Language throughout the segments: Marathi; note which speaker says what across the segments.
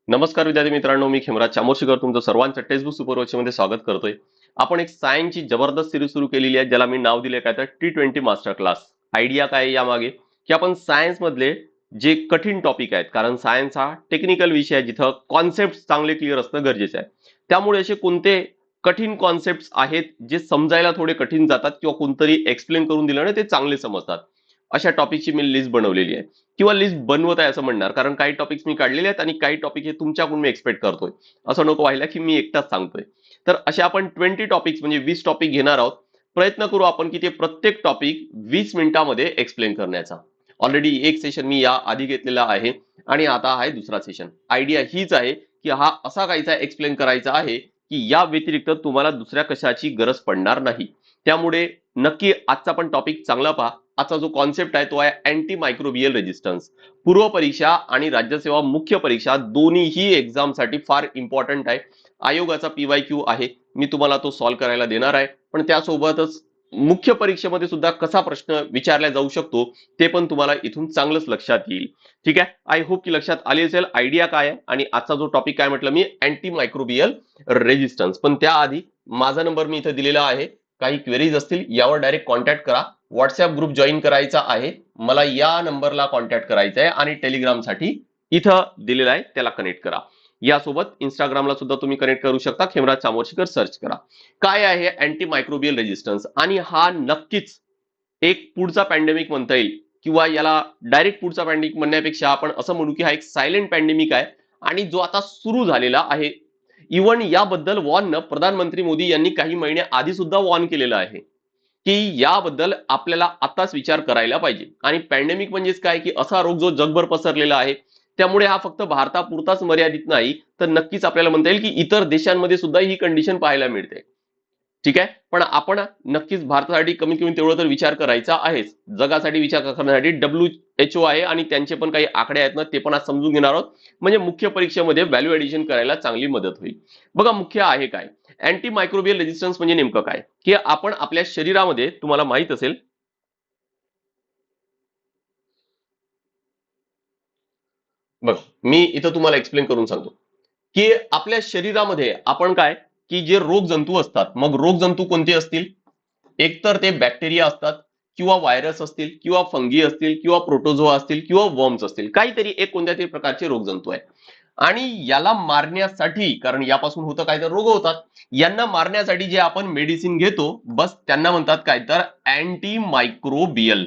Speaker 1: नमस्कार विद्यार्थी मित्रांनो, मी खेमराज चामोर्शीकर तुमचं सर्वांचं टेक्स्टबुक सुपरवॉचमध्ये स्वागत करतोय. आपण एक सायन्सची जबरदस्त सिरीज सुरू केलेली आहे, ज्याला मी नाव दिले काय तर T20 मास्टर क्लास. आयडिया काय आहे यामागे, की आपण सायन्स मधले जे कठीण टॉपिक आहेत, कारण सायन्स हा टेक्निकल विषय आहे जिथं कॉन्सेप्ट चांगले क्लिअर असणं गरजेचं आहे. त्यामुळे असे कोणते कठीण कॉन्सेप्ट आहेत जे समजायला थोडे कठीण जातात किंवा कोणतरी एक्सप्लेन करून दिलं ना ते चांगले समजतात, अशा टॉपिकची मी लिस्ट बनवलेली आहे किंवा लिस्ट बनवत आहे असं म्हणणार, कारण काही टॉपिक्स मी काढलेले आहेत आणि काही टॉपिक हे तुमच्याकडून मी एक्सपेक्ट करतोय. असं नको व्हायला की मी एकटाच सांगतोय. तर असे आपण 20 टॉपिक्स म्हणजे 20 टॉपिक घेणार आहोत. प्रयत्न करू आपण की ते प्रत्येक टॉपिक 20 मिनिटांमध्ये एक्सप्लेन करण्याचा. ऑलरेडी एक सेशन मी या आधी घेतलेला आहे आणि आता आहे दुसरा सेशन. आयडिया हीच आहे की हा असा काहीचा एक्सप्लेन करायचा आहे की या व्यतिरिक्त तुम्हाला दुसऱ्या कशाची गरज पडणार नाही. त्यामुळे नक्की आजचा पण टॉपिक चांगला पहा. आजचा जो कॉन्सेप्ट आहे तो आहे अँटी मायक्रोबियल रेजिस्टन्स. पूर्व परीक्षा आणि राज्यसेवा मुख्य परीक्षा दोन्हीही एक्झामसाठी फार इम्पॉर्टंट आहे. आयोगाचा PYQ आहे, मी तुम्हाला तो सॉल्व्ह करायला देणार आहे. पण त्यासोबतच मुख्य परीक्षेमध्ये सुद्धा कसा प्रश्न विचारला जाऊ शकतो ते पण तुम्हाला इथून चांगलंच लक्षात येईल. ठीक आहे, आय होप की लक्षात आली असेल आयडिया काय आहे आणि आजचा जो टॉपिक काय म्हटलं मी, अँटी मायक्रोबियल रेजिस्टन्स. पण त्याआधी माझा नंबर मी इथे दिलेला आहे. काही क्वेरीज असतील यावर डायरेक्ट कॉन्टॅक्ट करा. व्हॉट्सअप ग्रुप जॉईन करायचा आहे, मला या नंबरला कॉन्टॅक्ट करायचा आहे आणि टेलिग्रामसाठी इथं दिलेला आहे त्याला कनेक्ट करा. यासोबत इंस्टाग्रामला सुद्धा तुम्ही कनेक्ट करू शकता, खेमराज चामोर्शीकर सर्च करा. काय आहे अँटी मायक्रोबियल रेजिस्टन्स, आणि हा नक्कीच एक पुढचा पॅन्डेमिक म्हणता येईल किंवा याला डायरेक्ट पुढचा पॅन्डेमिक म्हणण्यापेक्षा आपण असं म्हणू की हा एक सायलेंट पॅन्डेमिक आहे आणि जो आता सुरू झालेला आहे. इव्हन याबद्दल वॉर्न प्रधानमंत्री मोदी यांनी काही महिने आधी सुद्धा वॉर्न केलेलं आहे की याबद्दल आपल्याला आताच विचार करायला पाहिजे. आणि पॅन्डेमिक म्हणजेच काय की असा रोग जो जगभर पसरलेला आहे, त्यामुळे हा फक्त भारतापुरताच मर्यादित नाही, तर नक्कीच आपल्याला म्हणता येईल की इतर देशांमध्ये सुद्धा ही कंडिशन पाहायला मिळते. ठीक आहे, पण आपण नक्कीच भारतासाठी कमीत कमी तेवढं तर विचार करायचा आहेच. जगासाठी विचार करण्यासाठी WHO आहे आणि त्यांचे पण काही आकडे आहेत ना, ते पण आज समजून घेणार आहोत. म्हणजे मुख्य परीक्षेमध्ये व्हॅल्यू ऍडिशन करायला चांगली मदत होईल. बघा, मुख्य आहे काय अँटी मायक्रोबियल रेजिस्टन्स म्हणजे नेमकं काय, की आपण आपल्या शरीरामध्ये, तुम्हाला माहित असेल, बघ मी इथं तुम्हाला एक्सप्लेन करून सांगतो की आपल्या शरीरामध्ये आपण काय, की जे रोगजंतू असतात, मग रोगजंतू कोणते असतील, एकतर ते बॅक्टेरिया असतात किंवा व्हायरस असतील किंवा फंगी असतील किंवा प्रोटोझोआ असतील किंवा वर्म्स असतील, काहीतरी एक कोणत्या तरी प्रकारचे रोगजंतू आहे. आणि याला मारण्यासाठी, कारण यापासून होतं काय तर रोग होतात, यांना मारण्यासाठी जे आपण मेडिसिन घेतो, बस त्यांना म्हणतात काय तर अँटी मायक्रोबियल.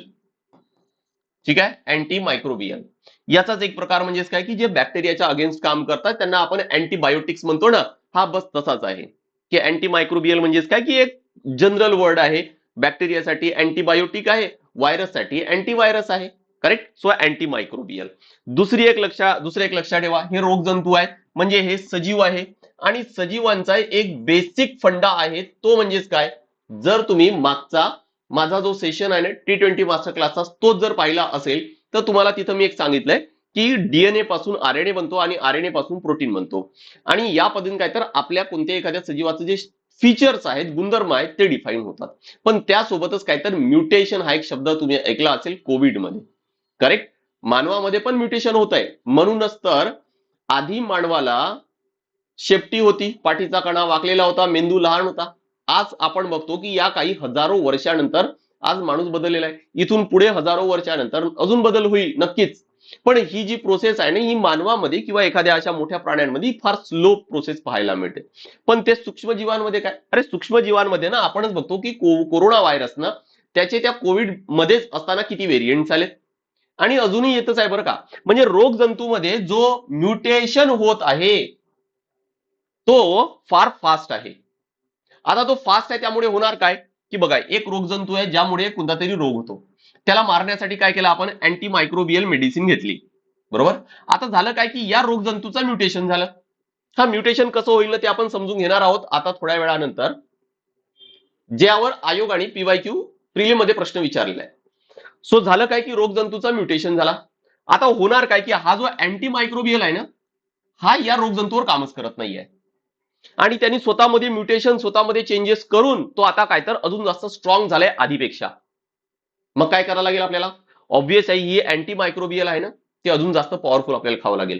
Speaker 1: ठीक आहे, अँटी मायक्रोबियल याचाच एक प्रकार म्हणजेच काय, की जे बॅक्टेरियाच्या अगेन्स्ट काम करतात त्यांना आपण अँटीबायोटिक्स म्हणतो ना, हा बस तसाच आहे. की अँटी मायक्रोबियल म्हणजेच काय, की एक जनरल वर्ड आहे. बॅक्टेरियासाठी अँटीबायोटिक आहे, व्हायरससाठी अँटीव्हायरस आहे. Correct, so anti microbial. दुसरं एक लक्षात ठेवा, हे रोगजंतू आहेत म्हणजे हे सजीव आहे. आणि सजीवांचा एक बेसिक फंडा आहे, तो म्हणजेच काय, जर तुम्ही मागचा माझा जो सेशन आहे ना T20 मास्टर क्लासचा, तो जर पाहिला असेल तर तुम्हाला तिथं मी एक सांगितलंय की DNA पासून RNA बनतो आणि RNA पासून प्रोटीन बनतो. आणि या पद्धतीने काय तर आपल्या कोणत्याही एखाद्या सजीवाचे जे फीचर्स आहेत, गुणधर्म आहेत, ते डिफाईन होतात. पण त्यासोबतच काय तर म्युटेशन हा एक शब्द तुम्ही ऐकला असेल कोविडमध्ये. करेक्ट, मानवामध्ये पण म्युटेशन होत आहे. म्हणूनच तर आधी मानवाला शेपटी होती, पाठीचा कणा वाकलेला होता, मेंदू लहान होता. आज आपण बघतो की या काही हजारो वर्षानंतर आज माणूस बदललेला आहे. इथून पुढे हजारो वर्षानंतर अजून बदल होईल नक्कीच. पण ही जी प्रोसेस आहे ना, ही मानवामध्ये किंवा एखाद्या अशा मोठ्या प्राण्यांमध्ये फार स्लो प्रोसेस पाहायला मिळते. पण ते सूक्ष्मजीवांमध्ये काय, अरे सूक्ष्मजीवांमध्ये ना आपणच बघतो की कोरोना व्हायरस ना, त्याचे त्या कोविड मध्येच असताना किती व्हेरियंट आले आणि अजूनही येतच आहे बरं का. म्हणजे रोगजंतूमध्ये जो म्युटेशन होत आहे तो फार फास्ट आहे. आता तो फास्ट आहे त्यामुळे होणार काय, की बघा, एक रोगजंतू आहे ज्यामुळे कोणता तरी रोग होतो, त्याला मारण्यासाठी काय केलं आपण, अँटी मायक्रोबियल मेडिसिन घेतली. बरोबर, आता झालं काय की या रोगजंतूचं म्युटेशन झालं. हा म्युटेशन कसं होईल ते आपण समजून घेणार आहोत आता थोड्या वेळानंतर, ज्यावर आयोगाने PYQ प्रिलिम मध्ये प्रश्न विचारलेला आहे. सो झालं काय की रोगजंतूचा म्युटेशन झाला. आता होणार काय की हा जो अँटी मायक्रोबियल आहे ना, हा या रोगजंतूवर कामच करत नाहीये आणि त्यांनी स्वतःमध्ये म्युटेशन, स्वतःमध्ये चेंजेस करून तो आता काय तर अजून जास्त स्ट्रॉंग झालाय आधीपेक्षा. मग काय करायला लागेल आपल्याला, ऑब्विस आहे ही अँटी मायक्रोबियल आहे ना, ते अजून जास्त पॉवरफुल आपल्याला खावं लागेल.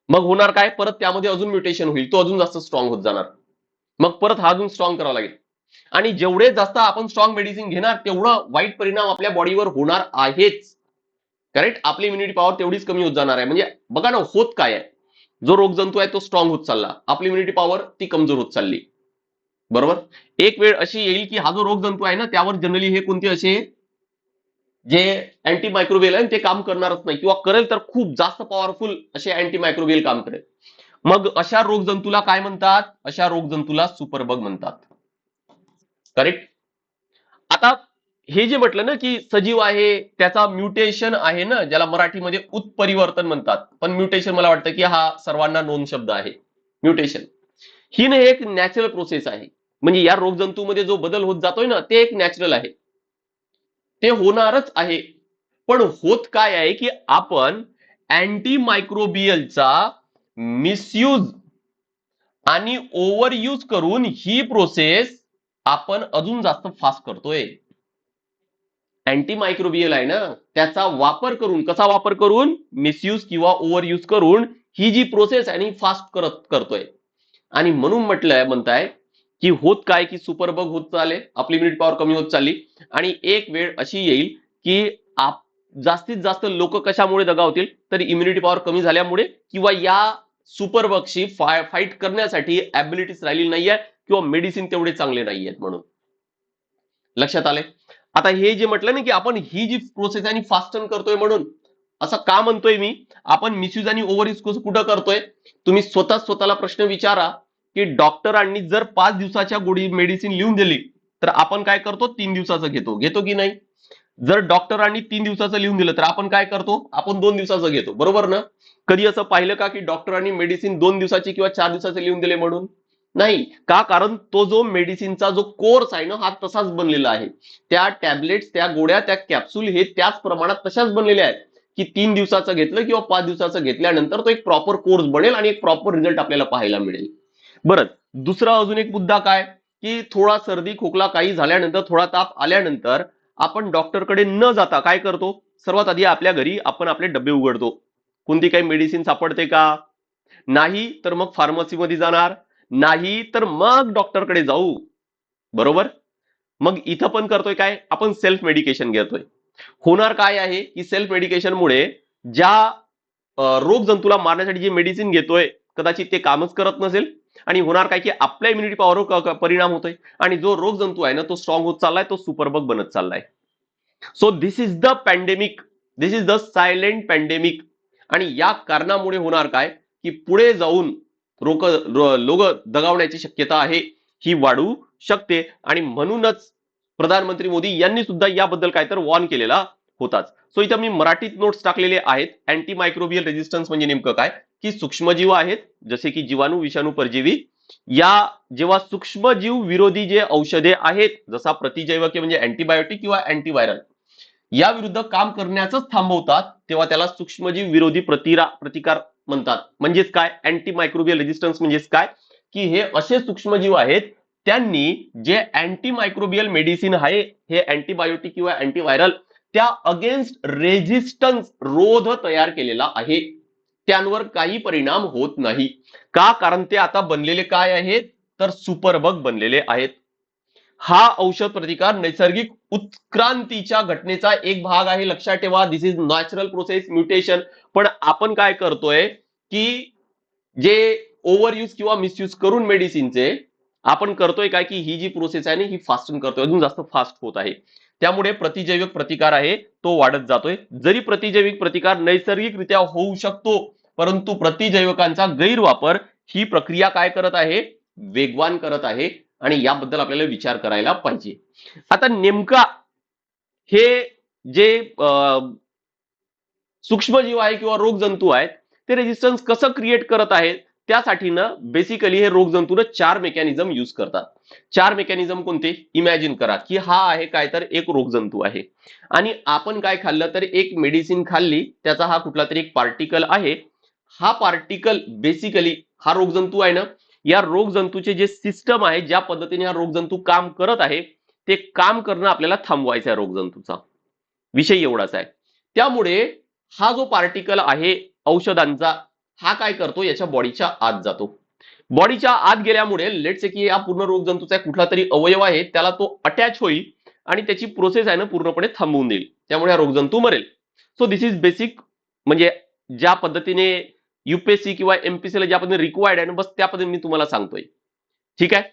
Speaker 1: मग होणार काय, परत त्यामध्ये अजून म्युटेशन होईल, तो अजून जास्त स्ट्रॉंग होत जाणार. मग परत हा अजून स्ट्रॉंग करावा लागेल. आणि जेवढे जास्त आपण स्ट्रॉंग मेडिसिन घेणार तेवढं वाईट परिणाम आपल्या बॉडीवर होणार आहेच. करेक्ट, आपली इम्युनिटी पॉवर तेवढीच कमी होत जाणार आहे. म्हणजे बघा ना, होत काय आहे, जो रोगजंतू आहे तो स्ट्रॉंग होत चालला, आपली इम्युनिटी पॉवर ती कमजोर होत चालली. बरोबर. एक वेळ अशी येईल की हा जो रोगजंतू आहे ना, त्यावर जनरली हे कोणते असे जे अँटी मायक्रोबियल आहे ते काम करणारच नाही, किंवा करेल तर खूप जास्त पॉवरफुल असे अँटी मायक्रोबियल काम करेल. मग अशा रोगजंतूला काय म्हणतात, अशा रोगजंतूला सुपरबग म्हणतात. करेक्ट. आता हे जे म्हटलं ना की सजीव आहे, त्याचा म्युटेशन आहे ना, ज्याला मराठीमध्ये उत्परिवर्तन म्हणतात, पण म्युटेशन मला वाटतं की हा सर्वांना नोंद शब्द आहे. म्युटेशन ही ना एक नॅचरल प्रोसेस आहे. म्हणजे या रोगजंतूमध्ये जो बदल होत जातोय ना, ते एक नॅचरल आहे, ते होणारच आहे. पण होत काय आहे की आपण अँटी मायक्रोबियलचा मिसयूज आणि ओव्हरयूज करून ही प्रोसेस आपण अजून जास्त फास्ट करतोय. अँटी मायक्रोबियल आहे ना, त्याचा वापर करून, कसा वापर करून, मिसयूज किंवा ओव्हरयूज करून ही जी प्रोसेस आहे फास्ट करतोय. आणि म्हणून म्हणताय की होत काय की सुपरबग होत चालले, आपली इम्युनिटी पॉवर कमी होत चालली. आणि एक वेळ अशी येईल की जास्तीत जास्त लोक कशामुळे दगावतील, तर इम्युनिटी पॉवर कमी झाल्यामुळे, किंवा या सुपरबगशी फाईट करण्यासाठी ऍबिलिटीज राहिली नाहीये, किंवा मेडिसिन तेवढे चांगले नाहीयेत म्हणून. लक्षात आले. आता हे जे म्हटलं ना की आपण ही जी प्रोसेस आहे फास्टन करतोय, म्हणून असं का म्हणतोय मी, आपण मिसयूज आणि ओव्हरयूज कुठं करतोय. तुम्ही स्वतःला प्रश्न विचारा की डॉक्टरांनी जर 5 दिवसाच्या गोळी मेडिसिन लिहून दिली, तर आपण काय करतो, 3 दिवसाचं घेतो की नाही. जर डॉक्टरांनी 3 दिवसाचं लिहून दिलं तर आपण काय करतो, आपण 2 दिवसाचं घेतो. बरोबर ना. कधी असं पाहिलं का की डॉक्टरांनी मेडिसिन 2 दिवसाची किंवा 4 दिवसाचे लिहून दिले म्हणून. नाही का, कारण तो जो मेडिसिनचा जो कोर्स आहे ना, हा तसाच बनलेला आहे. त्या टॅबलेट्स, त्या गोळ्या, त्या कॅप्सूल हे त्याच प्रमाणात तशाच बनलेल्या आहेत की 3 दिवसाचं घेतलं किंवा 5 दिवसाचं घेतल्यानंतर तो एक प्रॉपर कोर्स बनेल आणि एक प्रॉपर रिझल्ट आपल्याला पाहायला मिळेल. बरं, दुसरा अजून एक मुद्दा काय, की थोडा सर्दी खोकला काही झाल्यानंतर, थोडा ताप आल्यानंतर आपण डॉक्टरकडे न जाता काय करतो, सर्वात आधी आपल्या घरी आपण आपले डबे उघडतो. कोणती काही मेडिसिन सापडते का, नाही तर मग फार्मसीमध्ये जाणार, नाही तर मग डॉक्टरकडे जाऊ. बरोबर. मग इथं पण करतोय काय, आपण सेल्फ मेडिकेशन घेतोय. होणार काय आहे की सेल्फ मेडिकेशनमुळे ज्या रोगजंतूला मारण्यासाठी जे मेडिसिन घेतोय, कदाचित ते कामच करत नसेल, आणि होणार काय की आपल्या इम्युनिटी पॉवरवर परिणाम होतोय, आणि जो रोगजंतू आहे ना तो स्ट्रॉंग होत चाललाय, तो सुपरबग बनत चाललाय. So this is the pandemic, this is the silent pandemic. आणि या कारणामुळे होणार काय की पुढे जाऊन लोक दगावण्याची शक्यता आहे, ही वाढू शकते. आणि म्हणूनच प्रधानमंत्री मोदी यांनी सुद्धा याबद्दल काय तर वॉर्न केलेला होताच. सो इथं मी मराठीत नोट्स टाकलेले आहेत. अँटी मायक्रोबियल रेजिस्टन्स म्हणजे नेमकं काय, की सूक्ष्मजीव आहेत जसे की जीवाणू, विषाणू, परजीवी, या जेव्हा सूक्ष्मजीव विरोधी जे औषधे आहेत, जसा प्रतिजैवके म्हणजे अँटीबायोटिक किंवा अँटीव्हायरल, या विरुद्ध काम करण्याच थांबवतात, तेव्हा त्याला सूक्ष्मजीव विरोधी प्रतिकार म्हणतात. म्हणजेच काय, अँटी मायक्रोबियल रेजिस्टन्स म्हणजेच काय, की हे असे सूक्ष्मजीव आहेत, त्यांनी जे अँटी मायक्रोबियल मेडिसिन आहे, हे अँटीबायोटिक किंवा अँटीव्हायरल, त्या अगेन्स्ट रेजिस्टन्स, रोध तयार केलेला आहे. त्यांवर काही परिणाम होत नाही. का, कारण ते आता बनलेले काय आहेत, तर सुपरबग बनलेले आहेत. हा औषध प्रतिकार नैसर्गिक उत्क्रांतीच्या घटनेचा एक भाग आहे. लक्षात ठेवा, दिस इज नॅचरल प्रोसेस, म्युटेशन. पण आपण काय करतोय की जे ओव्हरयूज किंवा मिसयूज करून मेडिसिनचे आपण करतोय काय, की ही जी प्रोसेस आहे ना ही फास्टन करतोय, अजून जास्त फास्ट होत आहे. त्यामुळे प्रतिजैविक प्रतिकार आहे तो वाढत जातोय. जरी प्रतिजैविक प्रतिकार नैसर्गिकरित्या होऊ शकतो, परंतु प्रतिजैवकांचा गैरवापर ही प्रक्रिया काय करत आहे, वेगवान करत आहे. आणि याबद्दल आपल्याला विचार करायला पाहिजे. आता नेमका हे जे सूक्ष्मजीव आहे किंवा रोगजंतू आहेत, ते रेजिस्टन्स कसं क्रिएट करत आहेत, त्यासाठी ना बेसिकली हे रोगजंतू 4 मेकॅनिझम यूज करतात. 4 मेकॅनिझम कोणते, इमॅजिन करा की हा आहे काय तर एक रोगजंतू आहे, आणि आपण काय खाल्लं तर एक मेडिसिन खाल्ली, त्याचा हा कुठला तरी एक पार्टिकल आहे. हा पार्टिकल बेसिकली हा रोगजंतू आहे ना, या रोगजंतूचे जे सिस्टम आहे, ज्या पद्धतीने हा रोगजंतू काम करत आहे, ते काम करणं आपल्याला थांबवायचं आहे. रोगजंतूचा विषय एवढाच आहे. त्यामुळे हा जो पार्टिकल आहे औषधांचा, हा काय करतो, याच्या बॉडीच्या आत जातो. बॉडीच्या आत गेल्यामुळे लेट्स से की या पूर्ण रोग जंतूचा कुठला तरी अवयव आहे त्याला तो अटॅच होईल आणि त्याची प्रोसेस आहे ना पूर्णपणे थांबवून देईल, त्यामुळे हा रोगजंतू मरेल. सो दिस इज बेसिक, म्हणजे ज्या पद्धतीने युपीएससी किंवा एमपीएससी ला ज्या पद्धतीने रिक्वायर्ड आहे ना, बस त्या पद्धतीने मी तुम्हाला सांगतोय. ठीक आहे.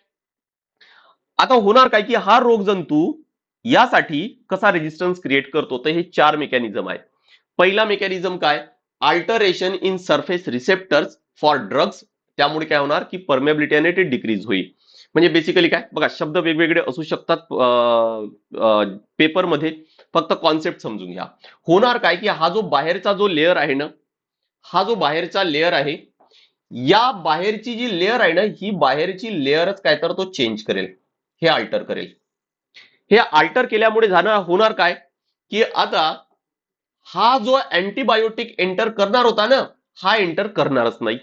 Speaker 1: आता होणार काय की हा रोगजंतू यासाठी कसा रेजिस्टन्स क्रिएट करतो, तर हे 4 मेकॅनिझम आहेत. पहिला मेकॅनिझम काय, alteration in surface receptors for drugs. त्यामुळे काय होणार की परमेबिलिटी आणि ते डिक्रीज होईल. म्हणजे बेसिकली काय बघा, शब्द वेगवेगळे असू शकतात पेपरमध्ये, फक्त कॉन्सेप्ट समजून घ्या. होणार काय की हा जो बाहेरचा जो लेअर आहे ना, हा जो बाहेरचा लेअर आहे, या बाहेरची जी लेअर आहे ना, ही बाहेरची लेअरच काय तर तो चेंज करेल, हे अल्टर करेल. हे अल्टर केल्यामुळे होणार काय की आता हा जो अँटीबायोटिक एंटर करणार होता ना, हा एंटर करणारच नाही,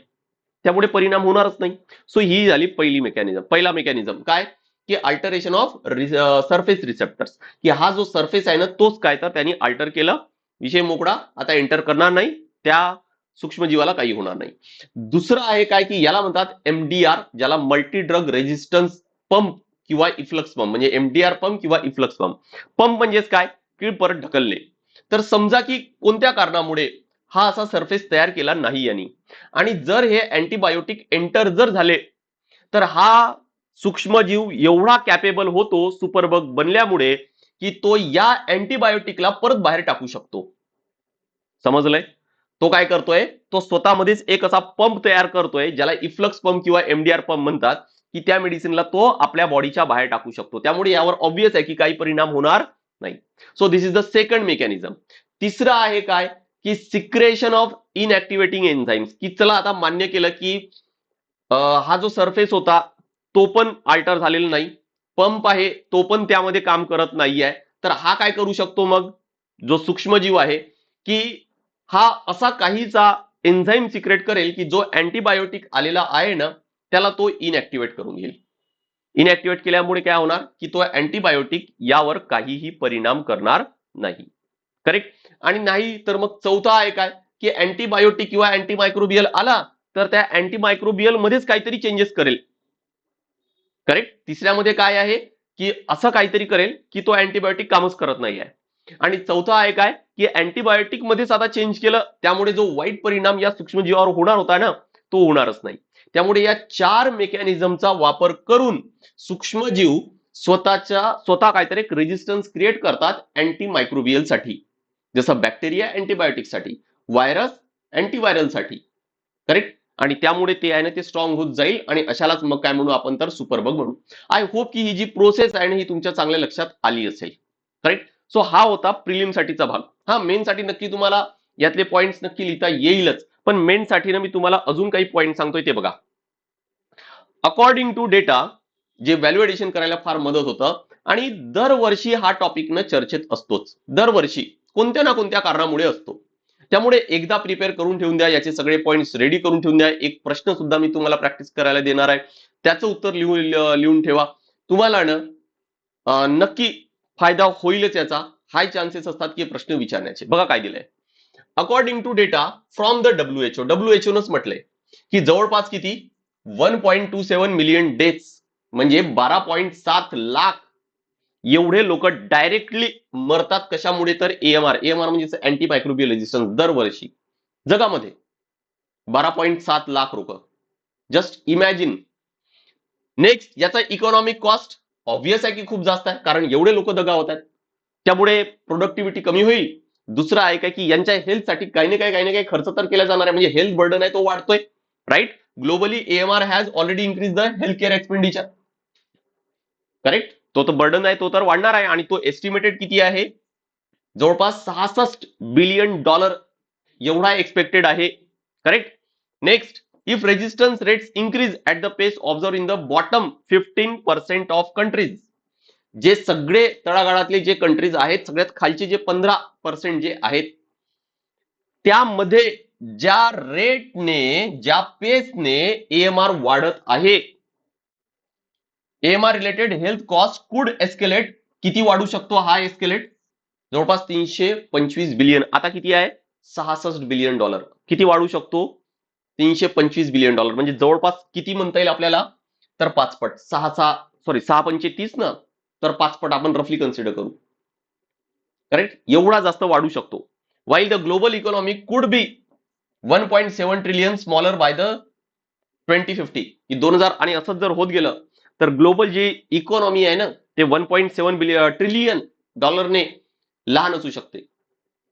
Speaker 1: त्यामुळे परिणाम होणारच नाही. सो ही झाली पहिला मेकॅनिझम काय की अल्टरेशन ऑफ सरफेस रिसेप्टर्स, की हा जो सरफेस आहे ना तोच काय तर त्यांनी अल्टर केलं, विषय मोकळा, आता एंटर करणार नाही, त्या सूक्ष्मजीवाला काही होणार नाही. दुसरं आहे काय की याला म्हणतात एमडीआर, ज्याला मल्टी ड्रग रेजिस्टन्स पंप किंवा इफ्लक्स पंप, म्हणजे एमडीआर पंप किंवा इफ्लक्स पंप. पंप म्हणजेच काय की परत ढकलणे. तर समजा की कोणत्या कारणामुळे हा असा सरफेस तयार केला नाही यांनी, आणि जर हे अँटीबायोटिक एंटर जर झाले, तर हा सूक्ष्मजीव एवढा कॅपेबल होतो सुपरबग बनल्यामुळे की तो या अँटीबायोटिकला परत बाहेर टाकू शकतो. समजलंय? तो काय करतोय, तो स्वतःमध्येच एक असा पंप तयार करतोय, ज्याला इफ्लक्स पंप किंवा एमडीआर पंप म्हणतात, की त्या मेडिसिनला तो आपल्या बॉडीच्या बाहेर टाकू शकतो. त्यामुळे यावर ऑब्वियस आहे की काही परिणाम होणार नाही. So this is the second mechanism. तिसरं आहे काय की सिक्रेशन ऑफ इनऍक्टिव्हेटिंग एन्झाइम्स, की चला आता मान्य केलं की हा जो सरफेस होता तो पण अल्टर झालेला नाही, पंप आहे तो पण त्यामध्ये काम करत नाहीये, तर हा काय करू शकतो मग, जो सूक्ष्मजीव आहे की हा असा काहीचा एन्झाईम सिक्रेट करेल की जो अँटीबायोटिक आलेला आहे ना त्याला तो इनऍक्टिव्हेट करून घेईल. इनऍक्टिव्हेट केल्यामुळे काय होणार की तो अँटीबायोटिक यावर काहीही परिणाम करणार नाही. करेक्ट. आणि नाही तर मग चौथा आहे काय की अँटीबायोटिक किंवा अँटीमायक्रोबियल आला तर त्या अँटीमायक्रोबियल मध्येच काहीतरी चेंजेस करेल. करेक्ट. तिसऱ्यामध्ये काय आहे की असं काहीतरी करेल की तो अँटीबायोटिक कामच करत नाही आहे. आणि चौथा आहे काय की अँटीबायोटिक मध्येच आता चेंज केलं, त्यामुळे जो वाईट परिणाम या सूक्ष्मजीवावर होणार होता ना तो होणारच नाही. त्यामुळे या 4 मेकॅनिझमचा वापर करून सूक्ष्मजीव स्वतः काहीतरी एक रेजिस्टन्स क्रिएट करतात अँटीमायक्रोबियल साठी, जसं बॅक्टेरिया अँटीबायोटिक साठी, व्हायरस अँटीव्हायरल साठी. करेक्ट. आणि त्यामुळे ते आहे ना ते स्ट्रॉंग होत जाईल, आणि अशालाच मग काय म्हणू आपण तर सुपरबग म्हणू. आय होप की ही जी प्रोसेस आहे ना ही तुमच्या चांगल्या लक्षात आली असेल. करेक्ट. सो हा होता प्रिलिम साठीचा भाग. हा मेन साठी नक्की तुम्हाला यातले पॉइंट्स नक्की लिहिता येईलच, पण मेन साठी ना मी तुम्हाला अजून काही पॉइंट सांगतोय ते बघा. अकॉर्डिंग टू डेटा, जे व्हॅल्युएशन करायला फार मदत होतं, आणि दरवर्षी हा टॉपिक न चर्चेत असतोच, दरवर्षी कोणत्या ना कोणत्या कारणामुळे असतो. त्यामुळे एकदा प्रिपेअर करून ठेवून द्या, याचे सगळे पॉइंट्स रेडी करून ठेवून द्या. एक प्रश्न सुद्धा मी तुम्हाला प्रॅक्टिस करायला देणार आहे, त्याचं उत्तर लिहून ठेवा. तुम्हाला ना नक्की फायदा होईलच याचा. हाय चान्सेस असतात की प्रश्न विचारण्याचे. बघा काय दिलंय, according to data from the WHO, डब्ल्यूएचओनच म्हटलंय की जवळपास किती 1.27 मिलियन डेथ्स, म्हणजे 12.7 लाख एवढे लोक डायरेक्टली मरतात. कशामुळे तर एएमआर म्हणजे अँटीमायक्रोबियल रेजिस्टन्स दरवर्षी जगामध्ये 12.7 लाख लोक. Just imagine. नेक्स्ट, याचा इकॉनॉमिक कॉस्ट ऑब्वियस आहे की खूप जास्त आहे, कारण एवढे लोक दगा होत आहेत, त्यामुळे प्रोडक्टिव्हिटी कमी होईल. दुसरं आहे काय की यांच्या हेल्थसाठी काही ना काही खर्च तर केला जाणार आहे, म्हणजे हेल्थ बर्डन आहे तो वाढतोय. Right. Globally AMR has already increase the health care expenditure. Correct. तो तर बर्डन आहे, तो तर वाढणार आहे, आणि तो एस्टिमेटेड किती आहे, जवळपास $66 बिलियन एवढा एक्सपेक्टेड आहे. Correct. Next, if resistance rates increase at the pace observe in the bottom 15% of countries, जे सगळे तळागाळातले जे कंट्रीज आहेत, सगळ्यात खालचे जे 15% जे आहेत, त्यामध्ये ज्या रेटने, ज्या पेसने एएमआर वाढत आहे, एएमआर रिलेटेड हेल्थ कॉस्ट कुड एस्केलेट. किती वाढू शकतो हा एस्केलेट, जवळपास 325 बिलियन. आता किती आहे, $66 बिलियन. किती वाढू शकतो, 325 बिलियन डॉलर, म्हणजे जवळपास किती म्हणता येईल आपल्याला, तर 5 पट. 6 पंचे 30 ना, तर 5 पट आपण रफली कन्सिडर करू. करेक्ट, एवढा जास्त वाढू शकतो. While the global economy could be 1.7 trillion smaller by the 2050, की 2000, आणि असंच जर होत गेलं तर ग्लोबल जी इकॉनॉमी आहे ना, ते 1.7 ट्रिलियन डॉलरने लहान असू शकते,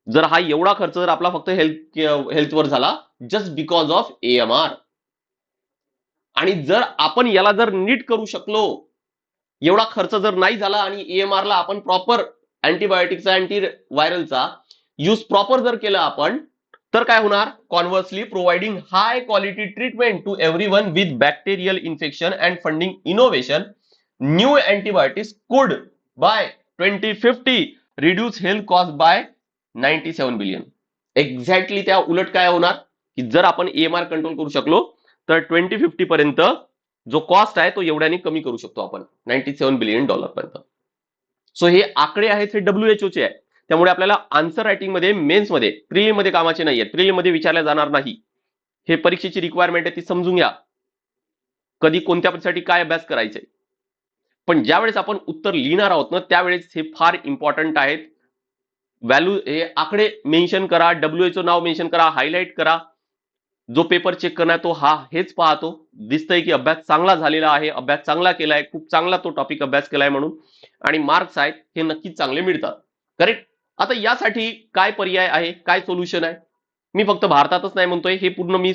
Speaker 1: जर हा एवढा खर्च जर आपला फक्त हेल्थवर झाला, जस्ट बिकॉज ऑफ AMR. आणि जर आपण याला जर नीट करू शकलो, एवढा खर्च जर नाही झाला आणि AMR ला आपण प्रॉपर अँटीबायोटिकचा, अँटी व्हायरलचा यूज प्रॉपर जर केलं आपण, तर काय होणार, conversely providing high quality treatment to everyone with bacterial infection and funding innovation, new antibiotics could by 2050 reduce health cost by 97 billion. Exactly त्या उलट काय होणार, की जर आपण AMR कंट्रोल करू शकलो तर 2050 पर्यंत जो कॉस्ट आहे तो एवढ्याने कमी करू शकतो आपण, 97 बिलियन डॉलर पर्यंत. सो हे आकडे आहेत, हे WHO चे आहे. त्यामुळे आपल्याला आन्सर रायटिंग मध्ये, मेन्स मध्ये, प्रिलिम मध्ये कामाचे नाहीये, प्रिलिम मध्ये विचारल्या जाणार नाही. हे परीक्षेची रिक्वायरमेंट आहे, ती समजून घ्या, कधी कोणत्यासाठी काय अभ्यास करायचे. पण ज्यावेळेस आपण उत्तर लिहिणार आहोत ना, त्यावेळेस हे फार इम्पॉर्टंट आहेत. व्हॅल्यू, हे आकडे मेन्शन करा, WHO नाव मेन्शन करा, हायलाइट करा. जो पेपर चेक करणार तो हेच पाहतो, दिसतंय की अभ्यास चांगला झालेला आहे, अभ्यास चांगला केलाय, खूप चांगला तो टॉपिक अभ्यास केलाय म्हणून, आणि मार्क्स आहेत हे नक्कीच चांगले मिळतात. करेक्ट. आता यासाठी काय पर्याय आहे, काय सोल्युशन आहे, मी फक्त भारतातच नाही म्हणतोय, हे पूर्ण मी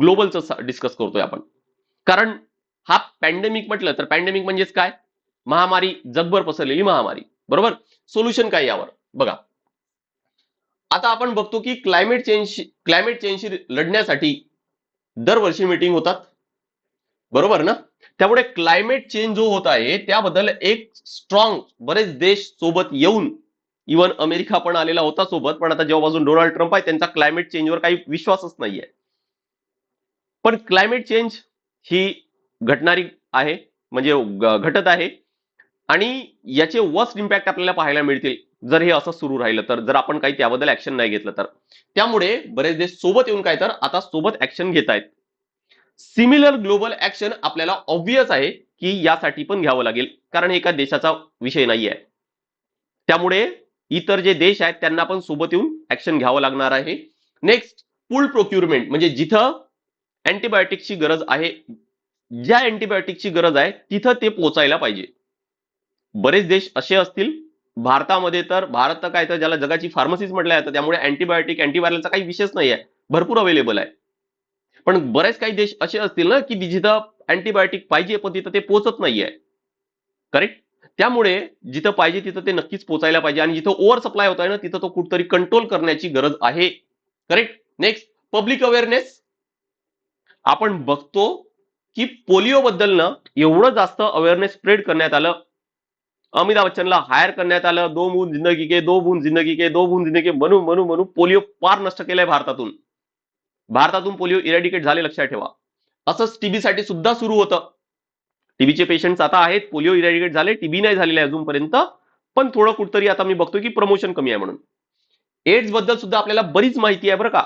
Speaker 1: ग्लोबलचं डिस्कस करतोय आपण. कारण हा पॅन्डेमिक म्हटलं तर पॅन्डेमिक म्हणजेच काय, महामारी, जगभर पसरलेली महामारी, बरोबर. सोल्युशन काय यावर बघा. आता आपण बघतो की क्लायमेट चेंजशी लढण्यासाठी दरवर्षी मीटिंग होतात, बरोबर ना. त्यामुळे क्लायमेट चेंज जो होत आहे त्याबद्दल एक स्ट्रॉंग बरेच देश सोबत येऊन, इव्हन अमेरिका पण आलेला होता सोबत, पण आता जेव्हापासून डोनाल्ड ट्रम्प आहे त्यांचा क्लायमेट चेंजवर काही विश्वासच नाहीये. पण क्लायमेट चेंज ही घटणारी आहे, म्हणजे घटत आहे, आणि याचे वर्स्ट इम्पॅक्ट आपल्याला पाहायला मिळतील जर हे असं सुरू राहिलं तर, जर आपण काही त्याबद्दल ऍक्शन नाही घेतलं तर. त्यामुळे बरेच देश सोबत येऊन काय तर आता सोबत ऍक्शन घेत आहेत. सिमिलर ग्लोबल ऍक्शन आपल्याला ऑब्व्हियस आहे की यासाठी पण घ्यावं लागेल, कारण एका देशाचा विषय नाही आहे. त्यामुळे इतर जे देश आहेत त्यांना पण सोबत येऊन ऍक्शन घ्यावं लागणार आहे. नेक्स्ट, पूल प्रोक्युरमेंट, म्हणजे जिथं अँटीबायोटिक्सची गरज आहे, ज्या अँटीबायोटिकची गरज आहे तिथं ते पोहोचायला पाहिजे. बरेच देश असे असतील, भारतामध्ये तर, भारत तर काय तर ज्याला जगाची फार्मसीज म्हटलं जातं, त्यामुळे अँटीबायोटिक, अँटीव्हायरलचा काही विषयच नाही आहे, भरपूर अवेलेबल आहे. पण बरेच काही देश असे असतील ना की जिथं अँटीबायोटिक पाहिजे पण तिथं ते पोहोचत नाहीये. करेक्ट. त्यामुळे जिथं पाहिजे तिथं ते नक्कीच पोहोचायला पाहिजे, आणि जिथं ओव्हर सप्लाय होत आहे ना तिथं तो कुठतरी कंट्रोल करण्याची गरज आहे. करेक्ट. Next, public awareness. आपण बघतो की पोलिओ बद्दल ना एवढं जास्त अवेअरनेस स्प्रेड करण्यात आलं, अमिताभ बच्चनला हायर करण्यात आलं, दो बूंद जिंदगी के, दो बूंद जिंदगी के, दो बूंद जिंदगी म्हणू म्हणू म्हणू पोलिओ पार नष्ट केलाय भारतातून पोलिओ इरॅडिकेट झाले, लक्षात ठेवा. असंच टीबीसाठी सुद्धा सुरू होतं. टीबीचे पेशंट्स आता आहेत, पोलिओ इरॅडिकेट झाले, टीबी नाही झालेले आहे अजूनपर्यंत, पण थोडं कुठतरी आता मी बघतो की प्रमोशन कमी आहे म्हणून. एड्स बद्दल सुद्धा आपल्याला बरीच माहिती आहे बरं का,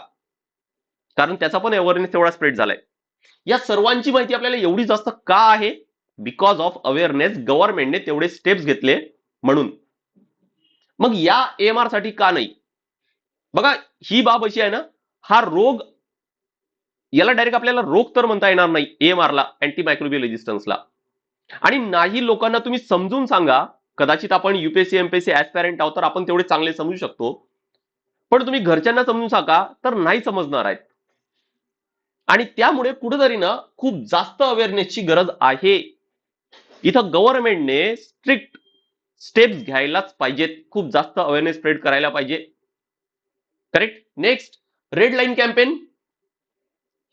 Speaker 1: कारण त्याचा पण अवेअरनेस तेवढा स्प्रेड झालाय. या सर्वांची माहिती आपल्याला एवढी जास्त का आहे, बिकॉज ऑफ अवेअरनेस. गव्हर्नमेंटने तेवढे स्टेप्स घेतले म्हणून. मग या AMR साठी का नाही, बघा ही बाब अशी आहे ना, हा रोग, याला डायरेक्ट आपल्याला रोग तर म्हणता येणार नाही AMR ला, अँटीमायक्रोबियल रेजिस्टन्सला, आणि नाही लोकांना तुम्ही समजून सांगा. कदाचित आपण UPSC MPSC ऍस्पायरंट आहोत तर आपण तेवढे चांगले समजू शकतो, पण तुम्ही घरच्यांना समजून सांगा तर नाही समजणार आहेत. आणि त्यामुळे कुठेतरी ना खूप जास्त अवेअरनेसची गरज आहे. इथं गव्हर्नमेंटने स्ट्रिक्ट स्टेप्स घ्यायलाच पाहिजेत, खूप जास्त अवेअरनेस स्प्रेड करायला पाहिजे. Correct. Next, red line campaign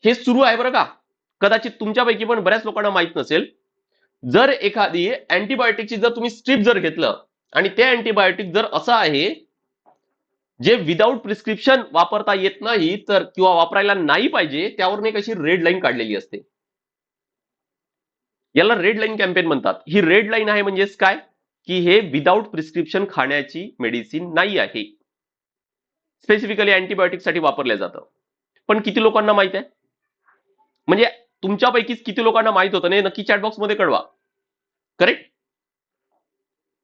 Speaker 1: हे सुरू आहे बरं का. कदाचित तुमच्यापैकी पण बऱ्याच लोकांना माहित नसेल, जर एखादी अँटीबायोटिकची जर तुम्ही स्ट्रीप जर घेतलं आणि ते अँटीबायोटिक जर असं आहे जे विदाऊट प्रिस्क्रिप्शन वापरता येत नाही तर, किंवा वापरायला नाही पाहिजे, त्यावर एक अशी रेड लाईन काढलेली असते. याला रेड लाईन कॅम्पेन म्हणतात. ही रेड लाईन आहे म्हणजेच काय, की हे विदाऊट प्रिस्क्रिप्शन खाण्याची मेडिसिन नाही आहे, स्पेसिफिकली अँटीबायोटिक साठी वापरलं जातं. पण किती लोकांना माहित आहे, म्हणजे तुमच्यापैकीच किती लोकांना माहित होतं नाही, नक्की चॅटबॉक्स मध्ये कळवा. करेक्ट.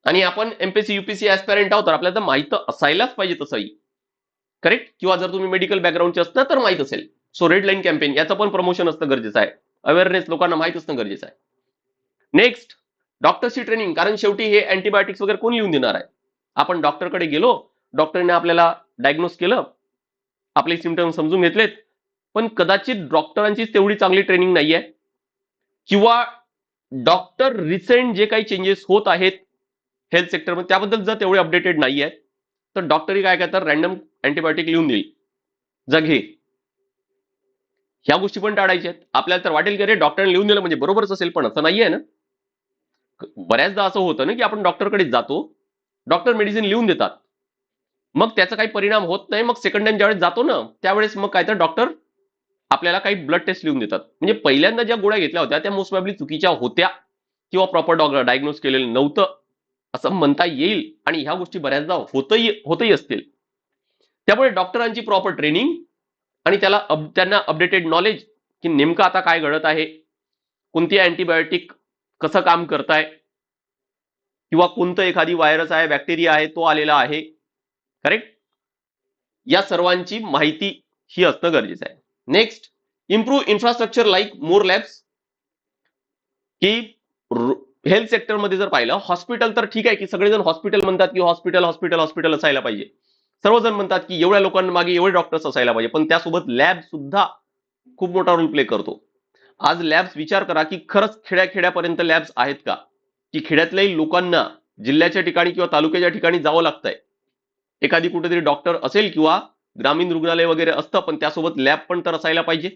Speaker 1: आणि आपण एमपीएससी युपीएससी ऍस्पायरंट आहोत तर आपल्याला तर माहित असायलाच पाहिजे तसंही. करेक्ट. किंवा जर तुम्ही मेडिकल बॅकग्राऊंडचे असता तर माहित असेल. सो रेड लाईन कॅम्पेन याचं पण प्रमोशन असणं गरजेचं आहे. अवेअरनेस लोकांना माहित असणं गरजेचं आहे. नेक्स्ट, डॉक्टरची ट्रेनिंग. कारण शेवटी हे अँटीबायोटिक्स वगैरे कोण लिहून देणार आहे? आपण डॉक्टरकडे गेलो, डॉक्टरने आपल्याला डायग्नोस केलं, आपले सिम्पटम समजून घेतलेत, पण कदाचित डॉक्टरांची तेवढी चांगली ट्रेनिंग नाहीये, किंवा डॉक्टर रिसेंट जे काही चेंजेस होत आहेत हेल्थ सेक्टरमध्ये त्याबद्दल जर तेवढे अपडेटेड नाही आहेत, तर डॉक्टरही काय करतात, रॅन्डम अँटीबायोटिक लिहून देईल, जग हे. ह्या गोष्टी पण टाळायच्या आहेत. आपल्याला तर वाटेल की अरे डॉक्टरने लिहून दिलं म्हणजे बरोबरच असेल, पण असं नाहीये ना. बऱ्याचदा असं होतं ना की आपण डॉक्टरकडे जातो, डॉक्टर मेडिसिन लिहून देतात, मग त्याचा काही परिणाम होत नाही, मग सेकंड टाइम ज्यावेळेस जातो ना त्यावेळेस मग काय तर डॉक्टर आपल्याला काही ब्लड टेस्ट लिहून देतात. म्हणजे पहिल्यांदा ज्या गोळ्या घेतल्या होत्या त्या मोस्ट प्रॉब्ली चुकीच्या होत्या, किंवा प्रॉपर डायग्नोस केलेलं नव्हतं असं म्हणता येईल. आणि ह्या गोष्टी बऱ्याचदा होतही असतील. त्यामुळे डॉक्टरांची प्रॉपर ट्रेनिंग आणि त्यांना अपडेटेड नॉलेज की नेमकं आता काय घडत आहे, कोणती अँटीबायोटिक कसं काम करताय, किंवा कोणतं एखादी व्हायरस आहे, बॅक्टेरिया आहे, तो आलेला आहे. करेक्ट. या सर्वांची माहिती ही असणं गरजेचं आहे. नेक्स्ट, इम्प्रूव्ह इन्फ्रास्ट्रक्चर लाईक मोर लॅब्स. की हेल्थ सेक्टरमध्ये जर पाहिलं, हॉस्पिटल तर ठीक आहे की सगळेजण हॉस्पिटल म्हणतात की हॉस्पिटल हॉस्पिटल हॉस्पिटल असायला पाहिजे, सर्वजण म्हणतात की एवढ्या लोकांमागे एवढे डॉक्टर्स असायला पाहिजे, पण त्यासोबत लॅब सुद्धा खूप मोठा रोल प्ले करतो. आज लॅब्स, विचार करा की खरंच खेड्यापर्यंत लॅब्स आहेत का, की खेड्यातल्याही लोकांना जिल्ह्याच्या ठिकाणी किंवा तालुक्याच्या ठिकाणी जावं लागतंय. एखादी कुठेतरी डॉक्टर असेल किंवा ग्रामीण रुग्णालय वगैरे असतं, पण त्यासोबत लॅब पण तर असायला पाहिजे.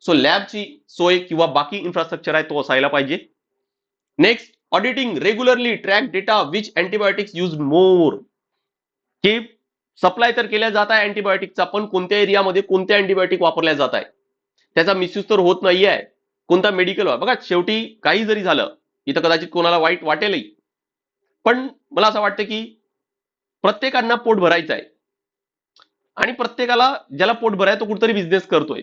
Speaker 1: सो लॅबची सोय किंवा बाकी इन्फ्रास्ट्रक्चर आहे तो असायला पाहिजे. Next, auditing regularly track data which antibiotics use more. की सप्लाय तर केल्या जात आहे अँटीबायोटिकचा, पण कोणत्या एरियामध्ये कोणत्या अँटीबायोटिक वापरल्या जात आहे, त्याचा मिसयूज तर होत नाहीये. कोणता मेडिकल, बघा शेवटी काही जरी झालं इथं कदाचित कोणाला वाईट वाटेलही, पण मला असं वाटतं की प्रत्येकांना पोट भरायचं आहे, आणि प्रत्येकाला ज्याला पोट भराय तो कुठेतरी बिझनेस करतोय.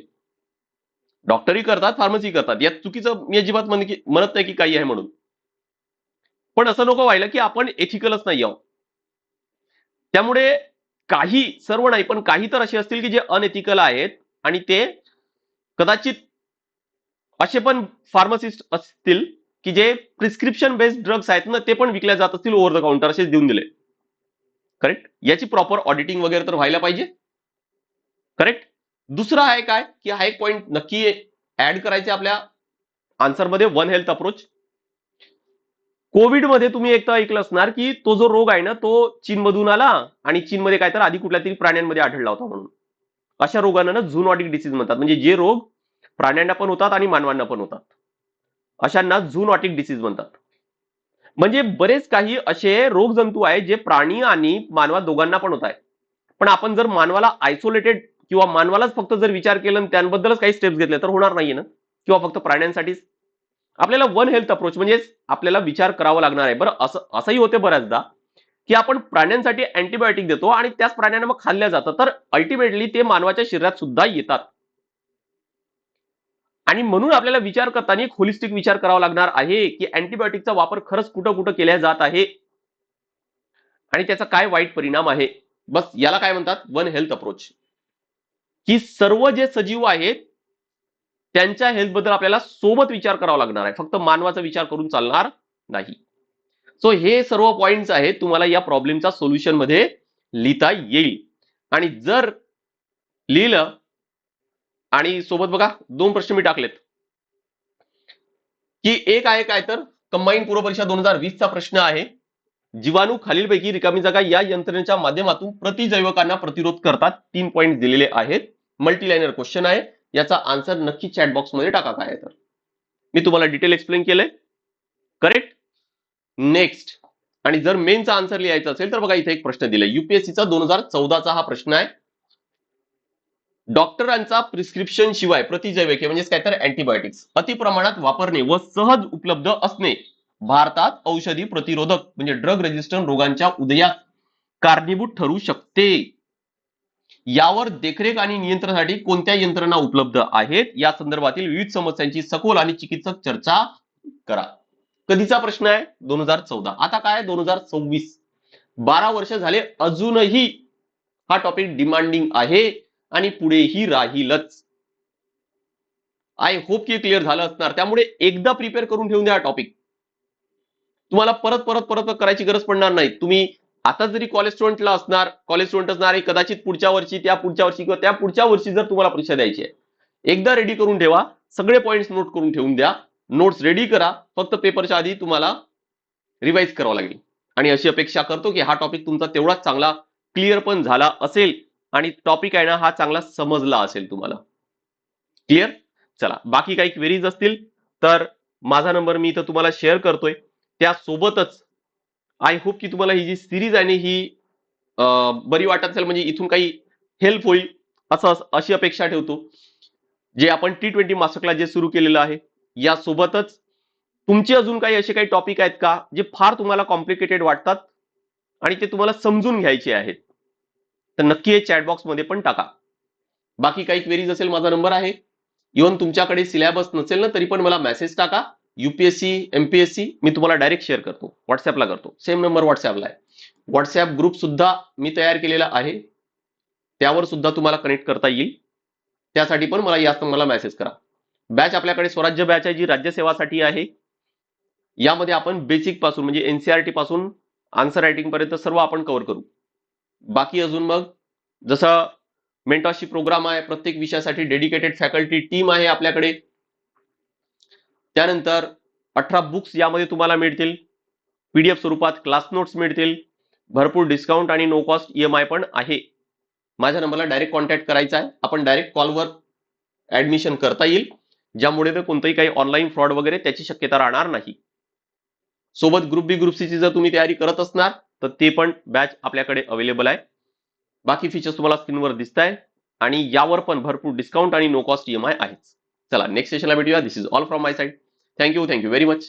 Speaker 1: डॉक्टरही करतात, फार्मसी करतात, यात चुकीचं मी अजिबात म्हणत नाही की काही आहे म्हणून, पण असं नको व्हायला की आपण एथिकलच नाही आहोत. त्यामुळे काही, सर्व नाही पण काही तर असे असतील की जे अनएथिकल आहेत, आणि ते कदाचित असे पण फार्मासिस्ट असतील की जे प्रिस्क्रिप्शन बेस्ड ड्रग्स आहेत ना ते पण विकल्या जात असतील ओव्हर द काउंटर, असेच देऊन दिले. करेक्ट. याची प्रॉपर ऑडिटिंग वगैरे तर व्हायला पाहिजे. करेक्ट. दुसरा आहे काय की हा एक पॉइंट नक्की ऍड करायचे आपल्या आन्सरमध्ये, वन हेल्थ अप्रोच. कोविडमध्ये तुम्ही एक तर ऐकलं असणार की तो जो रोग आहे ना तो चीनमधून आला, आणि चीनमध्ये काय तर आधी कुठल्या तरी प्राण्यांमध्ये आढळला होता म्हणून. अशा रोगांना ना झूनॉटिक डिसीज म्हणतात, म्हणजे जे रोग प्राण्यांना पण होतात आणि मानवांना पण होतात, अशांना झूनॉटिक डिसीज म्हणतात. म्हणजे बरेच काही असे रोगजंतू आहेत जे प्राणी आणि मानवा दोघांना पण होत आहेत, पण आपण जर मानवाला आयसोलेटेड किंवा मानवालाच फक्त जर विचार केला आणि त्यांबद्दलच काही स्टेप्स घेतले तर होणार नाहीये ना, किंवा फक्त प्राण्यांसाठीच. आपल्याला वन हेल्थ अप्रोच म्हणजे आपल्याला विचार करावा लागणार आहे. बरं असंही होते बऱ्याचदा की आपण प्राण्यांसाठी अँटीबायोटिक देतो आणि त्याच प्राण्यांना मग खाल्ल्या जातं, तर अल्टिमेटली ते मानवाच्या शरीरात सुद्धा येतात. आणि म्हणून आपल्याला विचार करताना एक होलिस्टिक विचार करावा लागणार आहे की अँटीबायोटिकचा वापर खरंच कुठं कुठं केला जात आहे आणि त्याचा काय वाईट परिणाम आहे. बस याला काय म्हणतात, वन हेल्थ अप्रोच. की सर्व जे सजीव आहेत त्यांच्या हेल्थबद्दल आपल्याला सोबत विचार करावा लागणार आहे, फक्त मानवाचा विचार करून चालणार नाही. सो हे सर्व पॉइंट्स आहेत, तुम्हाला या प्रॉब्लेमचा सोल्युशन मध्ये लिहिता येईल. आणि जर लिहिलं, आणि सोबत बघा 2 प्रश्न मी टाकलेत की एक आहे काय तर कंबाईन पूर्व परीक्षा 2020 चा प्रश्न आहे, जीवाणू खालीलपैकी रिकामी जागा या यंत्रणेच्या माध्यमातून प्रतिजैवकांना प्रतिरोध करतात. 3 पॉइंट दिलेले आहेत, मल्टीलाइनर क्वेश्चन आहे. याचा आन्सर नक्की चॅट बॉक्स मध्ये टाका काय तर. मी तुम्हाला डिटेल एक्सप्लेन केलंय. करेक्ट. नेक्स्ट, आणि जर मेनचा आन्सर लिहायचा असेल तर बघा इथे एक प्रश्न दिलाय, युपीएससीचा 2014चा हा प्रश्न आहे. डॉक्टरांचा प्रिस्क्रिप्शन शिवाय प्रतिजैविके म्हणजे काय तर अँटीबायोटिक्स अतिप्रमाणात वापरणे व सहज उपलब्ध असणे भारतात औषधी प्रतिरोधक म्हणजे ड्रग रेजिस्टंट रोगांच्या उदयास कारणीभूत ठरू शकते. यावर देखरेख आणि नियंत्रणासाठी कोणत्या यंत्रणा उपलब्ध आहेत या संदर्भातील विविध समस्यांची सखोल आणि चिकित्सक चर्चा करा. कधीचा प्रश्न आहे? 2014. आता काय 2026, 12 वर्ष झाले, अजूनही हा टॉपिक डिमांडिंग आहे आणि पुढेही राहीलच. आय होप की क्लिअर झालं असणार. त्यामुळे एकदा प्रिपेअर करून ठेवून द्या हा टॉपिक. तुम्हाला परत परत परत करायची गरज पडणार नाही. तुम्ही आता जरी कॉलेज स्टुडंटला असणार, कॉलेज स्टुडंट असणार, कदाचित पुढच्या वर्षी, त्या पुढच्या वर्षी किंवा त्या पुढच्या वर्षी जर तुम्हाला परीक्षा द्यायची आहे, एकदा रेडी करून ठेवा. सगळे पॉइंट्स नोट करून ठेवून द्या. नोट्स रेडी करा. फक्त पेपरच्या आधी तुम्हाला रिवाइज करावं लागेल. आणि अशी अपेक्षा करतो की हा टॉपिक तुमचा तेवढाच चांगला क्लिअर पण झाला असेल आणि टॉपिक आहे ना हा चांगला समजला असेल तुम्हाला. क्लिअर? चला, बाकी काही क्वेरीज असतील तर माझा नंबर मी इथं तुम्हाला शेअर करतोय. त्यासोबतच आय होप की तुम्हाला ही जी सिरीज आहे ही बरी वाटत असेल, म्हणजे इथून काही हेल्प होईल अशी अपेक्षा ठेवतो. जे आपण T20 मास्टर क्लास जे सुरू केलेलं आहे, यासोबतच तुमचे अजून काही असे काही टॉपिक आहेत का जे फार तुम्हाला कॉम्प्लिकेटेड वाटतात आणि ते तुम्हाला समजून घ्यायचे आहेत, तर नक्की हे चॅट बॉक्स मध्ये पण टाका. बाकी काही क्वेरीज असेल माझा नंबर आहे. इव्हन तुमच्याकडे सिलेबस नसेल ना तरी पण मला मेसेज टाका. UPSC MPSC मी तुम्हाला डायरेक्ट शेअर करतो, व्हॉट्सअपला करतो. सेम नंबर व्हॉट्सअपला आहे. व्हॉट्सअप ग्रुप सुद्धा मी तयार केलेला आहे, त्यावर सुद्धा तुम्हाला कनेक्ट करता येईल. त्यासाठी पण मला या मला मेसेज करा. बॅच आपल्याकडे स्वराज्य बॅच आहे जी राज्यसेवासाठी आहे. यामध्ये आपण बेसिक पासून म्हणजे NCERT पासून आन्सर रायटिंग पर्यंत सर्व आपण कव्हर करू. बाकी अजून मग जसं मेंटरशिप प्रोग्राम आहे, प्रत्येक विषयासाठी डेडिकेटेड फॅकल्टी टीम आहे आपल्याकडे. त्यानंतर 18 बुक्स यामध्ये तुम्हाला मिळतील, PDF स्वरूपात क्लास नोट्स मिळतील, भरपूर डिस्काउंट आणि नो कॉस्ट EMI पण आहे. माझ्या नंबरला डायरेक्ट कॉन्टॅक्ट करायचा आहे. आपण डायरेक्ट कॉलवर ऍडमिशन करता येईल, ज्यामुळे कोणतंही काही ऑनलाईन फ्रॉड वगैरे त्याची शक्यता राहणार नाही. सोबत ग्रुप बी ग्रुप सी ची जर तुम्ही तयारी करत असणार तर ते पण बॅच आपल्याकडे अवेलेबल आहे. बाकी फीचर्स तुम्हाला स्क्रीनवर दिसत आहे आणि यावर पण भरपूर डिस्काउंट आणि नो कॉस्ट EMI आहेच. चला नेक्स्ट सेशनला भेटूया. This is all from my side. Thank you very much.